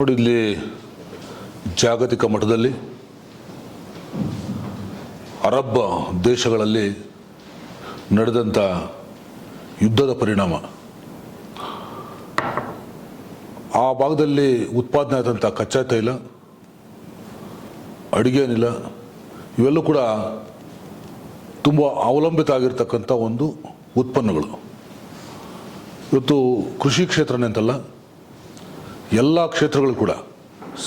ನೋಡಿ, ಇಲ್ಲಿ ಜಾಗತಿಕ ಮಟ್ಟದಲ್ಲಿ ಅರಬ್ ದೇಶಗಳಲ್ಲಿ ನಡೆದಂಥ ಯುದ್ಧದ ಪರಿಣಾಮ, ಆ ಭಾಗದಲ್ಲಿ ಉತ್ಪಾದನೆ ಆದಂಥ ಕಚ್ಚಾ ತೈಲ, ಅಡುಗೆ ಅನಿಲ ಇವೆಲ್ಲೂ ಕೂಡ ತುಂಬ ಅವಲಂಬಿತ ಆಗಿರ್ತಕ್ಕಂಥ ಒಂದು ಉತ್ಪನ್ನಗಳು. ಇವತ್ತು ಕೃಷಿ ಕ್ಷೇತ್ರನೇ ಅಂತಲ್ಲ, ಎಲ್ಲ ಕ್ಷೇತ್ರಗಳು ಕೂಡ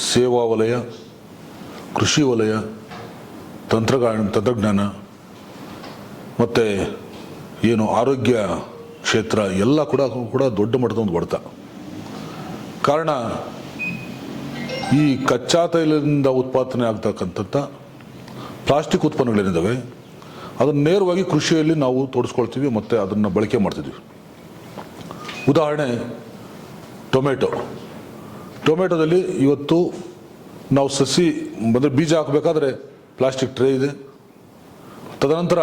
ಸೇವಾ ವಲಯ, ಕೃಷಿ ವಲಯ, ತಂತ್ರಜ್ಞಾನ ಮತ್ತು ಏನು ಆರೋಗ್ಯ ಕ್ಷೇತ್ರ ಎಲ್ಲ ಕೂಡ ದೊಡ್ಡ ಮಟ್ಟದ ಒಂದು ಹೊಡೆತ. ಕಾರಣ ಈ ಕಚ್ಚಾ ತೈಲದಿಂದ ಉತ್ಪಾದನೆ ಆಗ್ತಕ್ಕಂಥ ಪ್ಲಾಸ್ಟಿಕ್ ಉತ್ಪನ್ನಗಳೇನಿದ್ದಾವೆ ಅದನ್ನು ನೇರವಾಗಿ ಕೃಷಿಯಲ್ಲಿ ನಾವು ತೊಡಸ್ಕೊಳ್ತೀವಿ ಮತ್ತು ಅದನ್ನು ಬಳಕೆ ಮಾಡ್ತಿದ್ವಿ. ಉದಾಹರಣೆ ಟೊಮೆಟೊದಲ್ಲಿ ಇವತ್ತು ನಾವು ಸಸಿ ಅಂದರೆ ಬೀಜ ಹಾಕಬೇಕಾದ್ರೆ ಪ್ಲಾಸ್ಟಿಕ್ ಟ್ರೇ ಇದೆ. ತದನಂತರ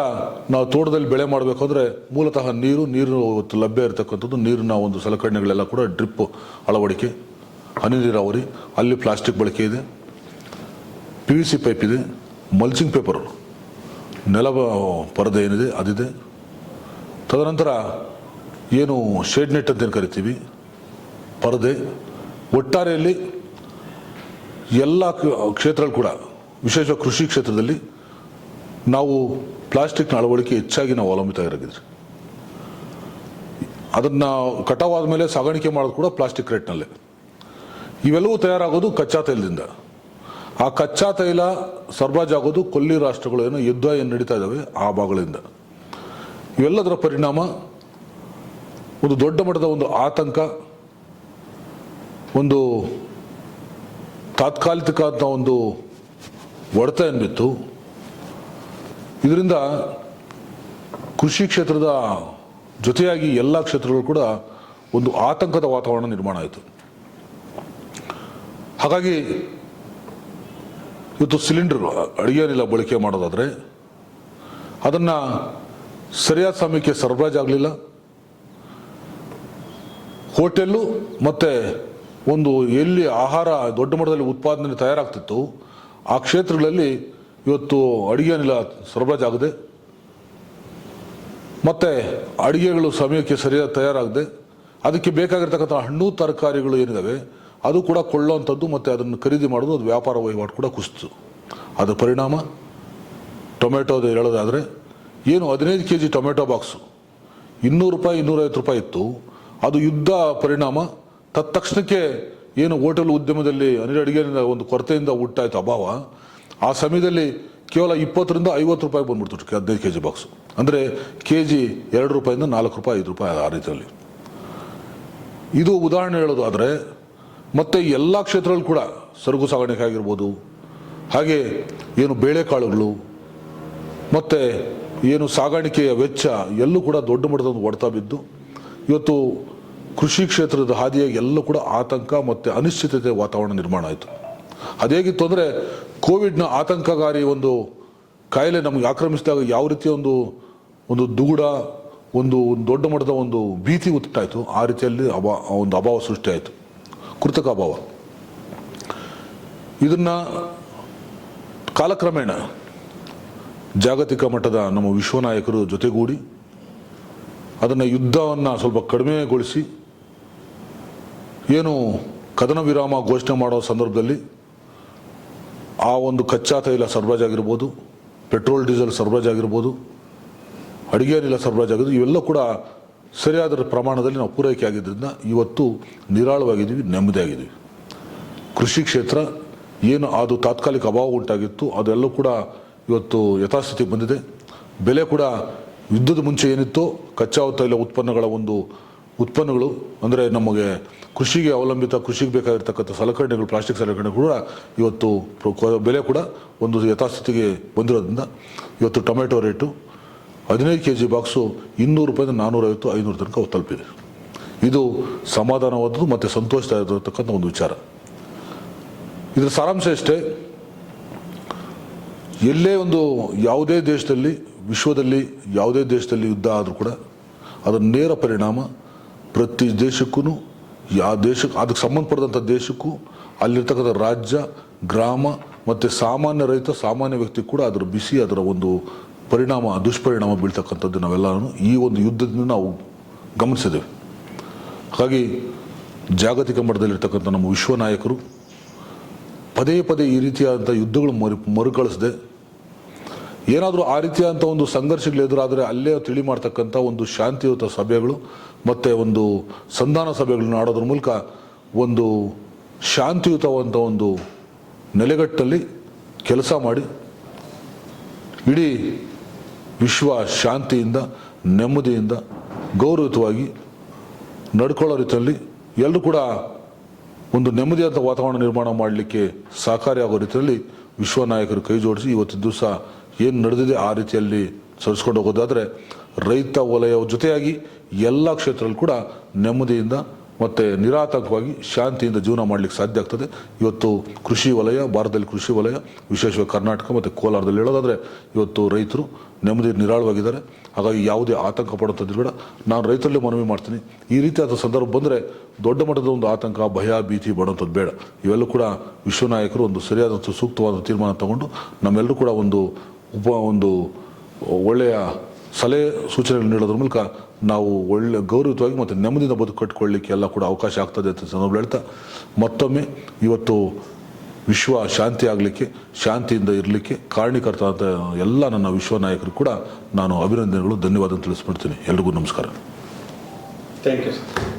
ನಾವು ತೋಟದಲ್ಲಿ ಬೆಳೆ ಮಾಡಬೇಕಾದ್ರೆ ಮೂಲತಃ ನೀರು ಇವತ್ತು ಲಭ್ಯ ಇರತಕ್ಕಂಥದ್ದು, ನೀರಿನ ಒಂದು ಸಲಕರಣೆಗಳೆಲ್ಲ ಕೂಡ ಡ್ರಿಪ್ ಅಳವಡಿಕೆ, ಹನಿ ನೀರಾವರಿ, ಅಲ್ಲಿ ಪ್ಲಾಸ್ಟಿಕ್ ಬಳಕೆ ಇದೆ. PVC ಪೈಪ್ ಇದೆ, ಮಲ್ಚಿಂಗ್ ಪೇಪರ್, ನೆಲ ಪರದೆ ಏನಿದೆ ಅದಿದೆ. ತದನಂತರ ಏನು ಶೇಡ್ ನೆಟ್ ಅಂತೇನು ಕರಿತೀವಿ, ಪರದೆ. ಒಟ್ಟಾರೆಯಲ್ಲಿ ಎಲ್ಲ ಕ್ಷೇತ್ರಗಳು ಕೂಡ, ವಿಶೇಷವಾಗಿ ಕೃಷಿ ಕ್ಷೇತ್ರದಲ್ಲಿ ನಾವು ಪ್ಲಾಸ್ಟಿಕ್ನ ಅಳವಡಿಕೆ ಹೆಚ್ಚಾಗಿ ನಾವು ಅವಲಂಬಿತ ಆಗಿದ್ದೀವಿ. ಅದನ್ನು ಕಟಾವಾದ ಮೇಲೆ ಸಾಗಾಣಿಕೆ ಮಾಡೋದು ಕೂಡ ಪ್ಲಾಸ್ಟಿಕ್ ರೇಟ್ನಲ್ಲೇ. ಇವೆಲ್ಲವೂ ತಯಾರಾಗೋದು ಕಚ್ಚಾ ತೈಲದಿಂದ. ಆ ಕಚ್ಚಾ ತೈಲ ಸರಬರಾಜಾಗೋದು ಕೊಲ್ಲಿ ರಾಷ್ಟ್ರಗಳು ಏನು ಯುದ್ಧ ಏನು ನಡೀತಾ ಇದ್ದಾವೆ ಆ ಭಾಗಗಳಿಂದ. ಇವೆಲ್ಲದರ ಪರಿಣಾಮ ಒಂದು ದೊಡ್ಡ ಮಟ್ಟದ ಒಂದು ಆತಂಕ, ಒಂದು ತಾತ್ಕಾಲಿಕ ಅಂತ ಒಂದು ಹೊಡೆತ ಏನ್ಬಿತ್ತು. ಇದರಿಂದ ಕೃಷಿ ಕ್ಷೇತ್ರದ ಜೊತೆಯಾಗಿ ಎಲ್ಲ ಕ್ಷೇತ್ರಗಳು ಕೂಡ ಒಂದು ಆತಂಕದ ವಾತಾವರಣ ನಿರ್ಮಾಣ ಆಯಿತು. ಹಾಗಾಗಿ ಇವತ್ತು ಸಿಲಿಂಡರ್ ಅಡುಗೆ ಅನಿಲ ಬಳಕೆ ಮಾಡೋದಾದರೆ ಅದನ್ನು ಸರಿಯಾದ ಸಮಯಕ್ಕೆ ಸರಬರಾಜಾಗಲಿಲ್ಲ. ಹೋಟೆಲ್ಲು ಮತ್ತು ಒಂದು ಎಲ್ಲಿ ಆಹಾರ ದೊಡ್ಡ ಮಟ್ಟದಲ್ಲಿ ಉತ್ಪಾದನೆ ತಯಾರಾಗ್ತಿತ್ತು ಆ ಕ್ಷೇತ್ರಗಳಲ್ಲಿ ಇವತ್ತು ಅಡುಗೆ ಅನಿಲ ಸರಬರಾಜಾಗದೆ, ಮತ್ತು ಅಡುಗೆಗಳು ಸಮಯಕ್ಕೆ ಸರಿಯಾಗಿ ತಯಾರಾಗದೆ, ಅದಕ್ಕೆ ಬೇಕಾಗಿರ್ತಕ್ಕಂಥ ಹಣ್ಣು ತರಕಾರಿಗಳು ಏನಿದ್ದಾವೆ ಅದು ಕೂಡ ಕೊಳ್ಳುವಂಥದ್ದು ಮತ್ತು ಅದನ್ನು ಖರೀದಿ ಮಾಡೋದು, ಅದು ವ್ಯಾಪಾರ ವಹಿವಾಟು ಕೂಡ ಕುಸಿತು. ಅದರ ಪರಿಣಾಮ ಟೊಮೆಟೋದು ಹೇಳೋದಾದರೆ ಏನು 15 kg ಟೊಮೆಟೊ ಬಾಕ್ಸು ₹200 ₹250 ಇತ್ತು. ಅದು ಯುದ್ಧ ಪರಿಣಾಮ ತತ್ಕ್ಷಣಕ್ಕೆ ಏನು ಹೋಟೆಲ್ ಉದ್ಯಮದಲ್ಲಿ ಅಡುಗೆಯಿಂದ ಒಂದು ಕೊರತೆಯಿಂದ ಹುಟ್ಟಾಯಿತು ಅಭಾವ. ಆ ಸಮಯದಲ್ಲಿ ಕೇವಲ ₹20 ರಿಂದ ₹50 ಬಂದ್ಬಿಡ್ತು 15 kg ಬಾಕ್ಸು. ಅಂದರೆ kg ₹2 ಇಂದ ₹4 ₹5 ಆ ರೀತಿಯಲ್ಲಿ. ಇದು ಉದಾಹರಣೆ ಹೇಳೋದು ಆದರೆ, ಮತ್ತು ಎಲ್ಲ ಕ್ಷೇತ್ರಗಳು ಕೂಡ ಸರಕು ಸಾಗಾಣಿಕೆ ಆಗಿರ್ಬೋದು, ಹಾಗೆ ಏನು ಬೇಳೆಕಾಳುಗಳು ಮತ್ತು ಏನು ಸಾಗಾಣಿಕೆಯ ವೆಚ್ಚ ಎಲ್ಲೂ ಕೂಡ ದೊಡ್ಡ ಮಟ್ಟದ ಒಂದು ಹೊಡೆತ ಬಿದ್ದು ಇವತ್ತು ಕೃಷಿ ಕ್ಷೇತ್ರದ ಹಾದಿಯಾಗಿ ಎಲ್ಲೂ ಕೂಡ ಆತಂಕ ಮತ್ತು ಅನಿಶ್ಚಿತತೆ ವಾತಾವರಣ ನಿರ್ಮಾಣ ಆಯಿತು. ಅದೇಗಿತ್ತು ಅಂದರೆ, ಕೋವಿಡ್ನ ಆತಂಕಕಾರಿ ಒಂದು ಕಾಯಿಲೆ ನಮಗೆ ಆಕ್ರಮಿಸಿದಾಗ ಯಾವ ರೀತಿಯ ಒಂದು ದುಗುಡ, ಒಂದು ದೊಡ್ಡ ಮಟ್ಟದ ಒಂದು ಭೀತಿ ಉಂಟಾಯಿತು, ಆ ರೀತಿಯಲ್ಲಿ ಒಂದು ಅಭಾವ ಸೃಷ್ಟಿಯಾಯಿತು, ಕೃತಕ ಅಭಾವ. ಇದನ್ನು ಕಾಲಕ್ರಮೇಣ ಜಾಗತಿಕ ಮಟ್ಟದ ನಮ್ಮ ವಿಶ್ವ ನಾಯಕರು ಜೊತೆಗೂಡಿ ಅದನ್ನು ಯುದ್ಧವನ್ನು ಸ್ವಲ್ಪ ಕಡಿಮೆಗೊಳಿಸಿ ಏನು ಕದನ ವಿರಾಮ ಘೋಷಣೆ ಮಾಡೋ ಸಂದರ್ಭದಲ್ಲಿ ಆ ಒಂದು ಕಚ್ಚಾ ತೈಲ ಸರಬರಾಜಾಗಿರ್ಬೋದು, ಪೆಟ್ರೋಲ್ ಡೀಸೆಲ್ ಸರಬರಾಜಾಗಿರ್ಬೋದು, ಅಡುಗೆ ಅನಿಲ ಸರಬರಾಜಾಗಿದ್ದು ಇವೆಲ್ಲ ಕೂಡ ಸರಿಯಾದ ಪ್ರಮಾಣದಲ್ಲಿ ನಾವು ಪೂರೈಕೆ ಆಗಿದ್ದರಿಂದ ಇವತ್ತು ನಿರಾಳವಾಗಿದ್ದೀವಿ, ನೆಮ್ಮದಿಯಾಗಿದ್ದೀವಿ. ಕೃಷಿ ಕ್ಷೇತ್ರ ಏನು ಅದು ತಾತ್ಕಾಲಿಕ ಅಭಾವ ಉಂಟಾಗಿತ್ತು ಅದೆಲ್ಲ ಕೂಡ ಇವತ್ತು ಯಥಾಸ್ಥಿತಿಗೆ ಬಂದಿದೆ. ಬೆಲೆ ಕೂಡ ಯುದ್ಧದ ಮುಂಚೆ ಏನಿತ್ತು ಕಚ್ಚಾ ತೈಲ ಉತ್ಪನ್ನಗಳು ಅಂದರೆ ನಮಗೆ ಕೃಷಿಗೆ ಅವಲಂಬಿತ, ಕೃಷಿಗೆ ಬೇಕಾಗಿರ್ತಕ್ಕಂಥ ಸಲಕರಣೆಗಳು, ಪ್ಲಾಸ್ಟಿಕ್ ಸಲಕರಣೆಗಳು ಕೂಡ ಇವತ್ತು ಬೆಲೆ ಕೂಡ ಒಂದು ಯಥಾಸ್ಥಿತಿಗೆ ಬಂದಿರೋದ್ರಿಂದ ಇವತ್ತು ಟೊಮೆಟೊ ರೇಟು 15 kg ಬಾಕ್ಸು ₹200 ಇಂದ ₹450 500 ತನಕ ತಲುಪಿದೆ. ಇದು ಸಮಾಧಾನವಾದದ್ದು ಮತ್ತು ಸಂತೋಷದಾಗಿರತಕ್ಕಂಥ ಒಂದು ವಿಚಾರ. ಇದರ ಸಾರಾಂಶ ಇಷ್ಟೇ, ಎಲ್ಲೇ ಯಾವುದೇ ದೇಶದಲ್ಲಿ, ವಿಶ್ವದಲ್ಲಿ ಯಾವುದೇ ದೇಶದಲ್ಲಿ ಯುದ್ಧ ಆದರೂ ಕೂಡ ಅದರ ನೇರ ಪರಿಣಾಮ ಪ್ರತಿ ದೇಶಕ್ಕೂ, ಯಾವ ದೇಶಕ್ಕೆ ಅದಕ್ಕೆ ಸಂಬಂಧಪಟ್ಟಂಥ ದೇಶಕ್ಕೂ ಅಲ್ಲಿರ್ತಕ್ಕಂಥ ರಾಜ್ಯ, ಗ್ರಾಮ ಮತ್ತು ಸಾಮಾನ್ಯ ರೈತ, ಸಾಮಾನ್ಯ ವ್ಯಕ್ತಿ ಕೂಡ ಅದರ ಬಿಸಿ, ಅದರ ಒಂದು ಪರಿಣಾಮ, ದುಷ್ಪರಿಣಾಮ ಬೀಳ್ತಕ್ಕಂಥದ್ದು ನಾವೆಲ್ಲರೂ ಈ ಒಂದು ಯುದ್ಧದಿಂದ ನಾವು ಗಮನಿಸಿದ್ದೇವೆ. ಹಾಗಾಗಿ ಜಾಗತಿಕ ಮಟ್ಟದಲ್ಲಿರ್ತಕ್ಕಂಥ ನಮ್ಮ ವಿಶ್ವ ನಾಯಕರು ಪದೇ ಪದೇ ಈ ರೀತಿಯಾದಂಥ ಯುದ್ಧಗಳು ಮರುಕಳಿಸದೆ ಏನಾದರೂ ಆ ರೀತಿಯಾದಂಥ ಒಂದು ಸಂಘರ್ಷಗಳು ಎದುರಾದರೆ ಅಲ್ಲೇ ತಿಳಿ ಮಾಡ್ತಕ್ಕಂಥ ಒಂದು ಶಾಂತಿಯುತ ಸಭೆಗಳು ಮತ್ತು ಒಂದು ಸಂಧಾನ ಸಭೆಗಳನ್ನ ಆಡೋದ್ರ ಮೂಲಕ ಒಂದು ಶಾಂತಿಯುತವಂಥ ಒಂದು ನೆಲೆಗಟ್ಟಲ್ಲಿ ಕೆಲಸ ಮಾಡಿ ಇಡೀ ವಿಶ್ವ ಶಾಂತಿಯಿಂದ, ನೆಮ್ಮದಿಯಿಂದ, ಗೌರವಯುತವಾಗಿ ನಡ್ಕೊಳ್ಳೋ ರೀತಿಯಲ್ಲಿ ಎಲ್ಲರೂ ಕೂಡ ಒಂದು ನೆಮ್ಮದಿಯಾದ ವಾತಾವರಣ ನಿರ್ಮಾಣ ಮಾಡಲಿಕ್ಕೆ ಸಹಕಾರಿಯಾಗೋ ರೀತಿಯಲ್ಲಿ ವಿಶ್ವ ನಾಯಕರು ಕೈ ಜೋಡಿಸಿ ಇವತ್ತಿನ ದಿವಸ ಏನು ನಡೆದಿದೆ ಆ ರೀತಿಯಲ್ಲಿ ಸರಿಸ್ಕೊಂಡು ಹೋಗೋದಾದರೆ ರೈತ ವಲಯ ಜೊತೆಯಾಗಿ ಎಲ್ಲ ಕ್ಷೇತ್ರದಲ್ಲಿ ಕೂಡ ನೆಮ್ಮದಿಯಿಂದ ಮತ್ತು ನಿರಾತಂಕವಾಗಿ ಶಾಂತಿಯಿಂದ ಜೀವನ ಮಾಡಲಿಕ್ಕೆ ಸಾಧ್ಯ ಆಗ್ತದೆ. ಇವತ್ತು ಕೃಷಿ ವಲಯ, ಭಾರತದಲ್ಲಿ ಕೃಷಿ ವಲಯ, ವಿಶೇಷವಾಗಿ ಕರ್ನಾಟಕ ಮತ್ತು ಕೋಲಾರದಲ್ಲಿ ಹೇಳೋದಾದರೆ ಇವತ್ತು ರೈತರು ನೆಮ್ಮದಿ ನಿರಾಳವಾಗಿದ್ದಾರೆ. ಹಾಗಾಗಿ ಯಾವುದೇ ಆತಂಕ ಪಡುವಂಥದ್ದು ಬೇಡ. ನಾನು ರೈತರಲ್ಲೇ ಮನವಿ ಮಾಡ್ತೀನಿ, ಈ ರೀತಿಯಾದ ಸಂದರ್ಭ ಬಂದರೆ ದೊಡ್ಡ ಮಟ್ಟದ ಒಂದು ಆತಂಕ, ಭಯ, ಭೀತಿ ಬಡುವಂಥದ್ದು ಬೇಡ. ಇವೆಲ್ಲೂ ಕೂಡ ವಿಶ್ವ ನಾಯಕರು ಒಂದು ಸರಿಯಾದಂಥ ಸೂಕ್ತವಾದ ತೀರ್ಮಾನ ತಗೊಂಡು ನಮ್ಮೆಲ್ಲರೂ ಕೂಡ ಒಂದು ಒಳ್ಳೆಯ ಸಲಹೆ ಸೂಚನೆಗಳು ನೀಡೋದ್ರ ಮೂಲಕ ನಾವು ಒಳ್ಳೆ ಗೌರವಯುತವಾಗಿ ಮತ್ತು ನೆಮ್ಮದಿಯಿಂದ ಬದುಕು ಕಟ್ಟಿಕೊಳ್ಳಲಿಕ್ಕೆ ಎಲ್ಲ ಕೂಡ ಅವಕಾಶ ಆಗ್ತದೆ ಅಂತ ಸಂದರ್ಭ ಹೇಳ್ತಾ, ಮತ್ತೊಮ್ಮೆ ಇವತ್ತು ವಿಶ್ವ ಶಾಂತಿ ಆಗಲಿಕ್ಕೆ, ಶಾಂತಿಯಿಂದ ಇರಲಿಕ್ಕೆ ಕಾರಣೀಕರ್ತ ಎಲ್ಲ ನನ್ನ ವಿಶ್ವ ನಾಯಕರು ಕೂಡ ನಾನು ಅಭಿನಂದನೆಗಳು, ಧನ್ಯವಾದ ತಿಳಿಸ್ಬಿಡ್ತೀನಿ. ಎಲ್ರಿಗೂ ನಮಸ್ಕಾರ. Thank you sir.